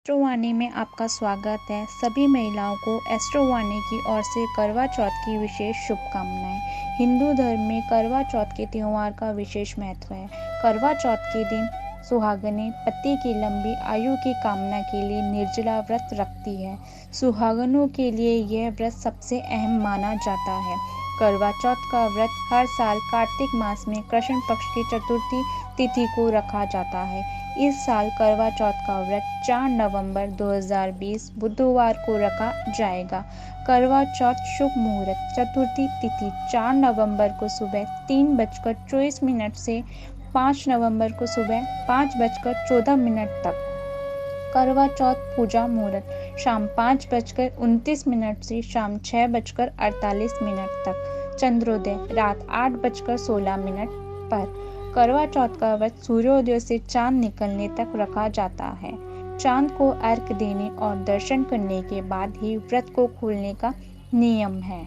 एस्ट्रोवाणी में आपका स्वागत है। सभी महिलाओं को एस्ट्रोवाणी की ओर से करवा चौथ की विशेष शुभकामनाएं। हिंदू धर्म में करवा चौथ के त्योहार का विशेष महत्व है। करवा चौथ के दिन सुहागनें पति की लंबी आयु की कामना के लिए निर्जला व्रत रखती है। सुहागनों के लिए यह व्रत सबसे अहम माना जाता है। करवा चौथ का व्रत हर साल कार्तिक मास में कृष्ण पक्ष की चतुर्थी तिथि को रखा जाता है। इस साल करवा चौथ का व्रत 4 नवंबर 2020 बुधवार को रखा जाएगा। करवा चौथ शुभ मुहूर्त चतुर्थी तिथि 4 नवंबर को सुबह 3:24 से 5 नवंबर को सुबह 5:14 तक। करवा चौथ पूजा मुहूर्त शाम 5:29 से शाम 6:48 तक। चंद्रोदय रात 8:16 पर। करवा चौथ का व्रत सूर्योदय से चांद निकलने तक रखा जाता है। चांद को अर्घ्य देने और दर्शन करने के बाद ही व्रत को खोलने का नियम है।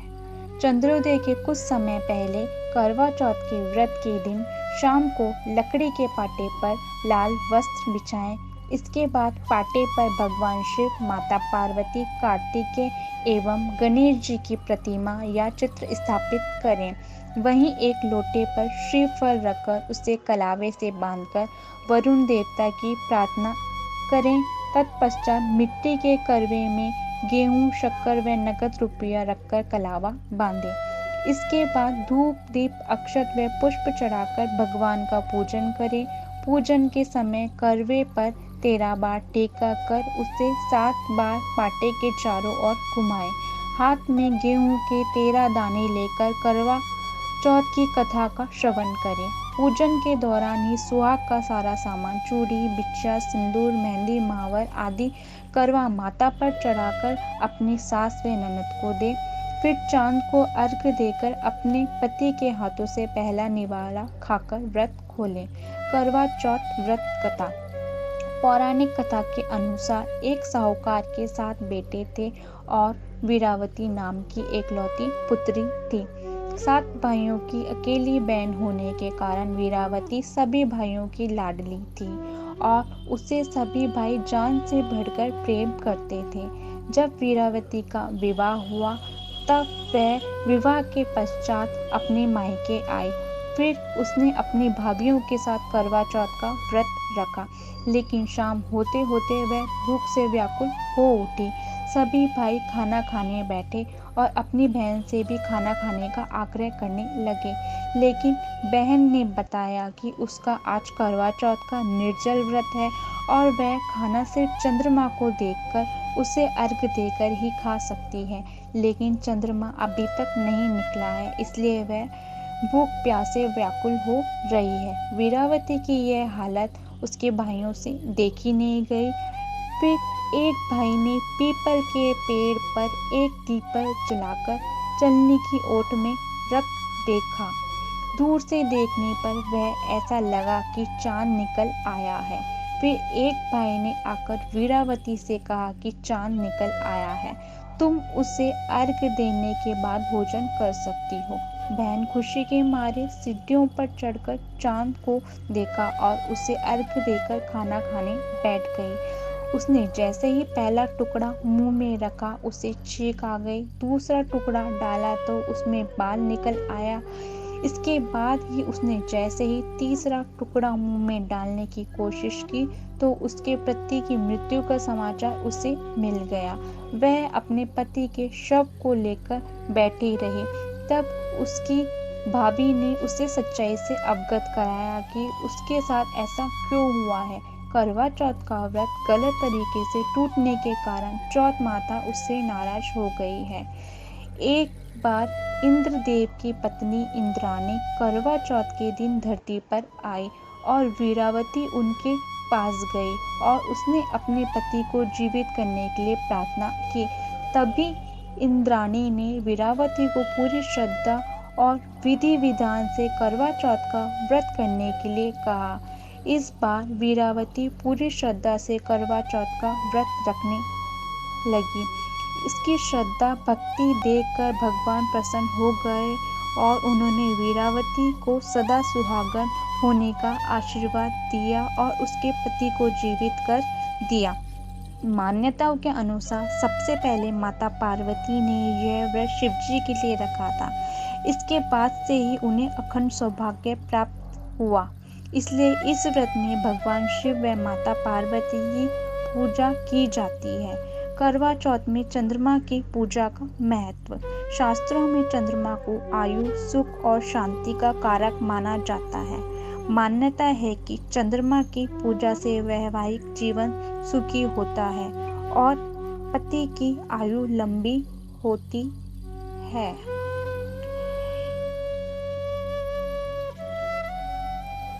चंद्रोदय के कुछ समय पहले करवा चौथ के व्रत के दिन शाम को लकड़ी के पाटे पर लाल वस्त्र बिछाएं। इसके बाद पाटे पर भगवान शिव, माता पार्वती, कार्तिकेय एवं गणेश जी की प्रतिमा या चित्र स्थापित करें। वहीं एक लोटे पर श्रीफल रखकर उसे कलावे से बांधकर वरुण देवता की प्रार्थना करें। तत्पश्चात मिट्टी के करवे में गेहूं, शक्कर व नकद रुपया रखकर कलावा बांधें। इसके बाद धूप, दीप, अक्षत व पुष्प चढ़ाकर भगवान का पूजन करें। पूजन के समय करवे पर 13 बार टेका कर उसे 7 बार पाटे के चारों ओर घुमाएं। हाथ में गेहूं के 13 दाने लेकर करवा चौथ की कथा का श्रवण करें। पूजन के दौरान ही सुहाग का सारा सामान चूड़ी, बिछिया, सिंदूर, मेहंदी, महावर आदि करवा माता पर चढ़ाकर अपनी सास व ननद को दे। फिर चांद को अर्घ्य देकर अपने पति के हाथों से पहला निवाला खाकर व्रत खोलें। करवा चौथ व्रत कथा। पौराणिक कथा के अनुसार एक साहूकार के 7 बेटे थे और वीरावती नाम की एकलौती पुत्री थी। 7 भाइयों की अकेली बहन होने के कारण वीरावती सभी भाइयों की लाडली थी और उसे सभी भाई जान से बढ़कर प्रेम करते थे। जब वीरावती का विवाह हुआ तब वह विवाह के पश्चात अपने मायके आई। फिर उसने अपनी भाभीयों के साथ करवा चौथ का व्रत रखा, लेकिन शाम होते होते वह भूख से व्याकुल हो उठी। सभी भाई खाना खाने बैठे और अपनी बहन से भी खाना खाने का आग्रह करने लगे, लेकिन बहन ने बताया कि उसका आज करवा चौथ का निर्जल व्रत है और वह खाना सिर्फ चंद्रमा को देखकर उसे अर्घ्य देकर ही खा सकती है। लेकिन चंद्रमा अभी तक नहीं निकला है, इसलिए वह भूख प्यासे व्याकुल हो रही है। वीरावती की यह हालत उसके भाइयों से देखी नहीं गई। फिर एक भाई ने पीपल के पेड़ पर एक दीपक जलाकर चलनी की ओट में रख देखा। दूर से देखने पर वह ऐसा लगा कि चांद निकल आया है। फिर एक भाई ने आकर वीरावती से कहा कि चांद निकल आया है, तुम उसे अर्घ्य देने के बाद भोजन कर सकती हो। बहन खुशी के मारे सीढ़ियों पर चढ़कर चांद को देखा और उसे अर्घ्य देकर खाना खाने बैठ गई। उसने जैसे ही पहला टुकड़ा मुंह में रखा उसे छींक आ गई। दूसरा टुकड़ा डाला तो उसमें बाल निकल आया। इसके बाद ही उसने जैसे ही तीसरा टुकड़ा मुंह में डालने की कोशिश की तो उसके पति की मृत्यु का समाचार उसे मिल गया। वह अपने पति के शव को लेकर बैठी रही। तब उसकी भाभी ने उसे सच्चाई से अवगत कराया कि उसके साथ ऐसा क्यों हुआ है। करवा चौथ का व्रत गलत तरीके से टूटने के कारण चौथ माता उससे नाराज हो गई है। एक बार इंद्रदेव की पत्नी इंद्राणी करवा चौथ के दिन धरती पर आई और वीरावती उनके पास गई और उसने अपने पति को जीवित करने के लिए प्रार्थना की। तभी इंद्राणी ने वीरावती को पूरी श्रद्धा और विधि विधान से करवा चौथ का व्रत करने के लिए कहा। इस बार वीरावती पूरी श्रद्धा से करवा चौथ का व्रत रखने लगी। इसकी श्रद्धा भक्ति देखकर भगवान प्रसन्न हो गए और उन्होंने वीरावती को सदा सुहागन होने का आशीर्वाद दिया और उसके पति को जीवित कर दिया। मान्यताओं के अनुसार सबसे पहले माता पार्वती ने यह व्रत शिव जी के लिए रखा था। इसके बाद से ही उन्हें अखंड सौभाग्य प्राप्त हुआ। इसलिए इस व्रत में भगवान शिव व माता पार्वती की पूजा की जाती है। करवा चौथ में चंद्रमा की पूजा का महत्व। शास्त्रों में चंद्रमा को आयु, सुख और शांति का कारक माना जाता है। मान्यता है कि चंद्रमा की पूजा से वैवाहिक जीवन सुखी होता है और पति की आयु लंबी होती है।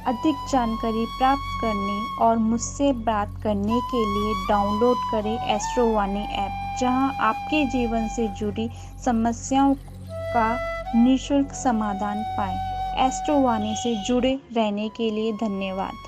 अधिक जानकारी प्राप्त करने और मुझसे बात करने के लिए डाउनलोड करें एस्ट्रोवाणी ऐप, जहां आपके जीवन से जुड़ी समस्याओं का निःशुल्क समाधान पाएं। एस्ट्रोवाणी से जुड़े रहने के लिए धन्यवाद।